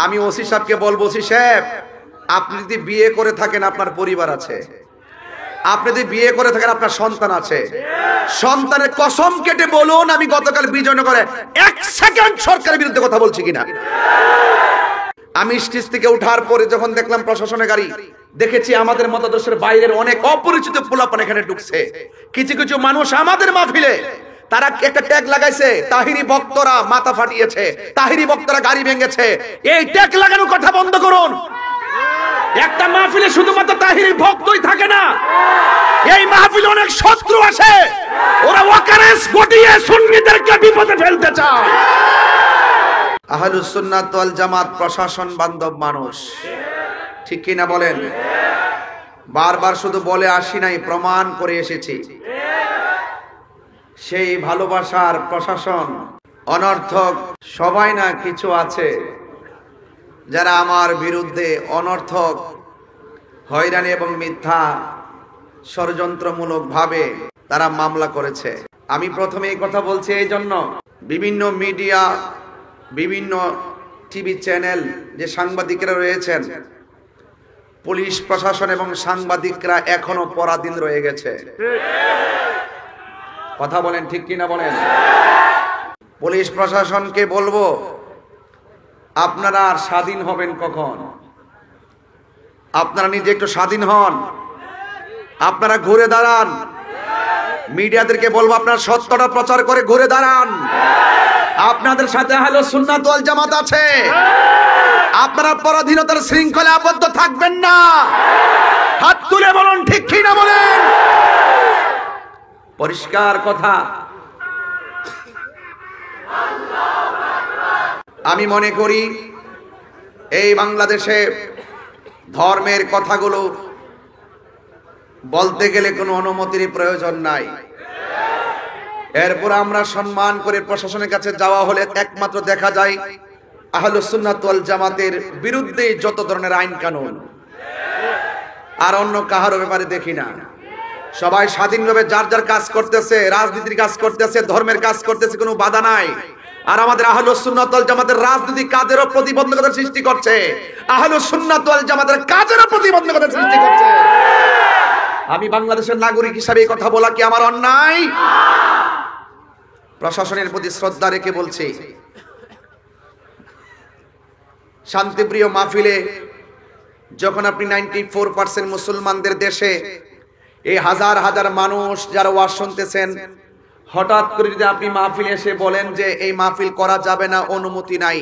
আমি ওসি সাহেবকে বলবো, ওসি সাহেব আপনি যদি বিয়ে করে থাকেন আপনার পরিবার আছে, আপনি যদি বিয়ে করে থাকেন আপনার সন্তান আছে, সন্তানের কসম কেটে বলুন আমি গতকাল বিজয়নগরে 1 সেকেন্ড সরকারের বিরুদ্ধে কথা বলছি কিনা। আমি স্টেজ থেকে ওঠার পরে যখন দেখলাম প্রশাসনের গাড়ি, দেখেছি আমাদের মতাদর্শের বাইরের অনেক অপরিচিত পোলাপান এখানে ঢুকছে। কিছু কিছু মানুষ আমাদের মাহফিলে তারা একটা ট্যাগ লাগাইছে, তাহিরি বক্তরা মাথা ফাটিয়েছে, তাহিরি বক্তরা গাড়ি ভেঙেছে। এই ট্যাগ লাগানোর কথা বন্ধ করুন। একটা মাহফিলে শুধুমাত্র তাহিরি ভক্তই থাকে না, এই মাহফিলে অনেক শত্রু আছে, ওরা ওয়াকারেস ঘটিয়ে সুন্নিদেরকে বিপদে ফেলতে চায়। আহলুস সুন্নাত ওয়াল জামাত প্রশাসন বান্ধব মানুষ, ঠিক কি না বলেন? বারবার শুধু বলে আসি নাই, প্রমাণ করে এসেছি। সেই ভালোবাসার প্রশাসন অনর্থক সবাই না, কিছু আছে যারা আমার বিরুদ্ধে অনর্থক হয়রানি এবং মিথ্যা ষড়যন্ত্রমূলক ভাবে তারা মামলা করেছে। আমি প্রথমে এই কথা বলছি এই জন্য, বিভিন্ন মিডিয়া, বিভিন্ন টিভি চ্যানেল যে সাংবাদিকরা রয়েছেন, পুলিশ প্রশাসন এবং সাংবাদিকরা এখনো পরাধীন রয়ে গেছে। কথা বলেন, ঠিক কিনা বলেন? পুলিশ প্রশাসনকে বলবো, আপনারা আর স্বাধীন হবেন কখন? আপনারা নিজে একটু স্বাধীন হন, আপনারা ঘুরে দাঁড়ান। মিডিয়াদেরকে বলবো আপনারা সত্যটা প্রচার করে ঘুরে দাঁড়ান। আপনাদের সাথে আহলুস সুন্নাত ওয়াল জামাত আছে, আপনারা পরাধীনতার শৃঙ্খলে আবদ্ধ থাকবেন না। হাত তুলে বলুন, ঠিক কি না বলেন? পরিষ্কার কথা। আমি মনে করি এই বাংলাদেশে ধর্মের কথাগুলো বলতে গেলে কোনো অনুমতির প্রয়োজন নাই। এরপর আমরা সম্মান করে প্রশাসনের কাছে যাওয়া হলে একমাত্র দেখা যায় আহলুস সুন্নাত ওয়াল জামাতের বিরুদ্ধে যত ধরনের আইন কানুন, আর অন্য কাহারও ব্যাপারে দেখি না। সবাই স্বাধীনভাবে যার যার কাজ করতেছে, রাজনীতির কাজ করতেছে, ধর্মের কাজ করতেছে, কোনো বাধা নাই। আর আমাদের আহলুস সুন্নাত ওয়াল জামাতের রাজনীতি কাজেরও প্রতিবন্ধকতা সৃষ্টি করছে, আহলুস সুন্নাত ওয়াল জামাতের কাজেরও প্রতিবন্ধকতা সৃষ্টি করছে। আমি বাংলাদেশের নাগরিক হিসাবে এই কথা বলা কি আমার অন্যায়? প্রশাসনের প্রতি শ্রদ্ধা রেখে বলছি, শান্তিপ্রিয় মাহফিলে যখন আপনি 94% মুসলমানদের দেশে এই হাজার হাজার মানুষ যারা ওয়াজ শুনতেছেন, হঠাৎ করে যদি আপনি মাহফিলে এসে বলেন যে এই মাহফিল করা যাবে না, অনুমতি নাই,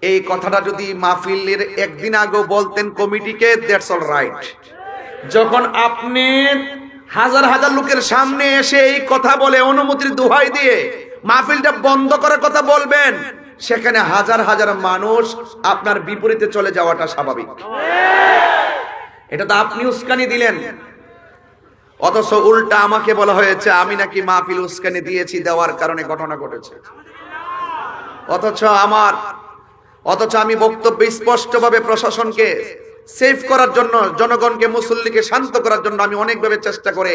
এই কথাটা যদি মাহফিলের একদিন আগে বলতেন কমিটিকে, দ্যাটস অল রাইট। যখন আপনি হাজার হাজার লোকের সামনে এসে এই কথা বলে অনুমতির দোহাই দিয়ে মাহফিলটা বন্ধ করার কথা বলবেন, সেখানে হাজার হাজার মানুষ আপনার বিপরীতে চলে যাওয়াটা স্বাভাবিক। এটা তো আপনি উস্কানি দিলেন, অথচ উল্টা আমাকে বলা হয়েছে আমি নাকি মাহফিল উস্কানি দিয়েছি, দেওয়ার কারণে ঘটনা ঘটেছে। অথচ আমি বক্তব্য স্পষ্টভাবে প্রশাসনকে সেভ করার জন্য, জনগণকে, মুসল্লিকে শান্ত করার জন্য আমি অনেকভাবে চেষ্টা করে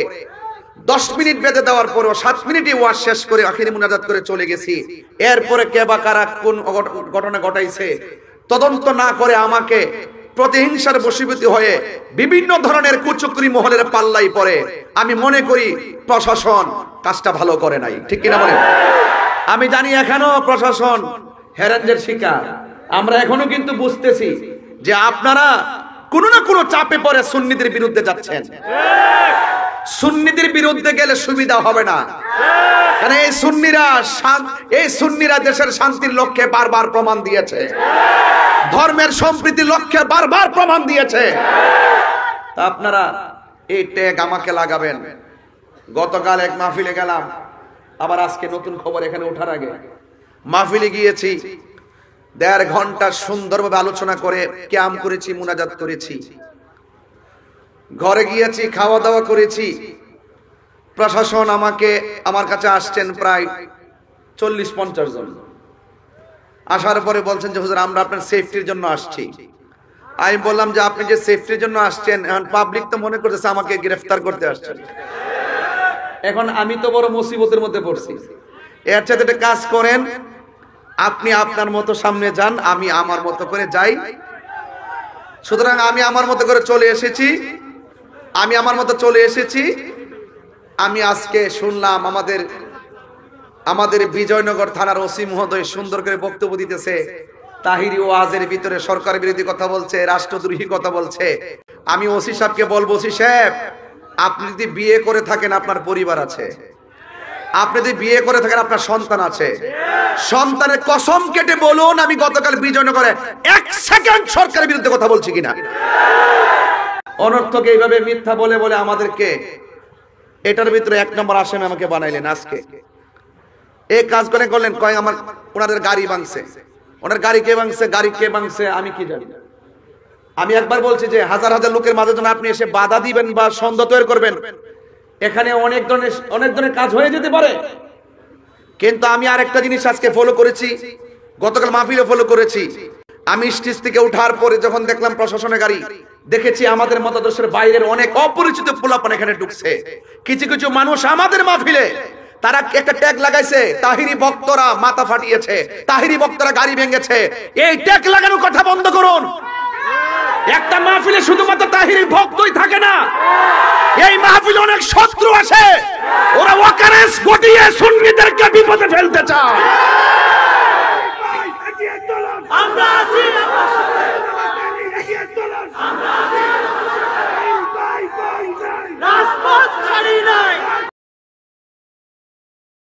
10 মিনিট বেঁধে দেওয়ার পরেও 7 মিনিটে ওয়াজ শেষ করে আখিরি মুনাজাত করে চলে গেছি। এরপরে কে বা কারা কোন ঘটনা ঘটাইছে তদন্ত না করে আমাকে প্রতিহিংসার বশীভূত হয়ে বিভিন্ন ধরনের কুচক্রি মহলের পাল্লাই পড়ে। আমি মনে করি প্রশাসন কাজটা ভালো করে নাই, ঠিক কিনা বলেন? আমি জানি এখনো প্রশাসন হেরানদের শিকার। আমরা এখনো কিন্তু বুঝতেছি যে আপনারা কোনো না কোনো চাপে পড়ে সুন্নিদের বিরুদ্ধে যাচ্ছেন। সুন্নিদের বিরুদ্ধে গেলে সুবিধা হবে না, কারণ এই সুন্নিরা দেশের শান্তির লক্ষ্যে বারবার প্রমাণ দিয়েছে, ধর্মের সম্প্রীতির লক্ষ্যে বারবার প্রমাণ দিয়েছে। আপনারা এই ট্যাগ আমাকে লাগাবেন। গতকাল এক মাহফিলে গেলাম, আবার আজকে নতুন খবর এখানে ওঠার আগে মাহফিলে গিয়েছি, 1.5 ঘন্টা সুন্দরভাবে আলোচনা করে ক্যাম্প করেছি, মুনাজাত করেছি, ঘরে গিয়েছি, খাওয়া দাওয়া করেছি। প্রশাসন আমার কাছে আসছেন প্রায় 40-50 জন। আসার পরে বলছেন যে হুজুর আমরা আপনার সেফটির জন্য আসছি। আমি বললাম যে আপনি যে সেফটির জন্য আসছেন, এখন পাবলিক তো মনে করতেছে আমাকে গ্রেফতার করতে আসছেন। এখন আমি তো বড় মুসিবতের মধ্যে পড়ছি। এর চাইতে একটা কাজ করেন, আপনি আপনার মতো সামনে যান, আমি আমার মতো করে যাই। সুতরাং আমি আমার মতো করে চলে এসেছি, আমি আজকে শুনলাম আমাদের বিজয়নগর থানার ওসি মহোদয় সুন্দর করে বক্তব্য দিতেছে, তাহিরি ওয়াজের ভিতরে সরকার বিরোধী কথা বলছে, রাষ্ট্রদ্রোহী কথা বলছে। আমি ওসি সাহেবকে বলবো, ওসি সাহেব আপনি যদি বিয়ে করে থাকেন আপনার পরিবার আছে, আপনি যদি বিয়ে করে থাকেন আপনার সন্তান আছে, সন্তানের কসম কেটে বলুন আমি গতকাল বিজয়নগরে 1 সেকেন্ড সরকারের বিরুদ্ধে কথা বলছি কিনা। অনর্থক এইভাবে মিথ্যা বলে বলে আমাদেরকে এটার ভিতরে 1 নম্বর আসামি আমাকে বানাইলেন। আজকে এই কাজ করলেন, কয় আমার ওনাদের গাড়ি ভাঙছে। ওনার গাড়ি কে ভাঙছে আমি কি জানি। আমি একবার বলছি যে হাজার হাজার লোকের মাঝে যখন আপনি এসে বাধা দিবেন বা সন্দেহ তৈরি করবেন, এখানে অনেক ধরনের কাজ হয়ে যেতে পারে। কিন্তু আমি আরেকটা জিনিস আজকে ফলো করেছি, গতকাল মাহফিলে ফলো করেছি। আমি স্টেজ থেকে ওঠার পরে যখন দেখলাম প্রশাসনের গাড়ি, দেখেছি আমাদের মতাদর্শের বাইরের অনেক অপরিচিত পোলাপান এখানে ঢুকছে। কিছু কিছু মানুষ আমাদের মাহফিলে তারা একটা ট্যাগ লাগাইছে, তাহিরি ভক্তরা মাথা ফাটিয়েছে, তাহিরি ভক্তরা গাড়ি ভেঙেছে। এই ট্যাগ লাগানোর কথা বন্ধ করুন। একটা মাহফিলে শুধুমাত্র তাহিরি ভক্তই থাকে না, এই মাহফিলে অনেক শত্রু আছে, ওরা ওয়াকারেস ঘটিয়ে সুন্নিদেরকে বিপদে ফেলতে চায়। আমরা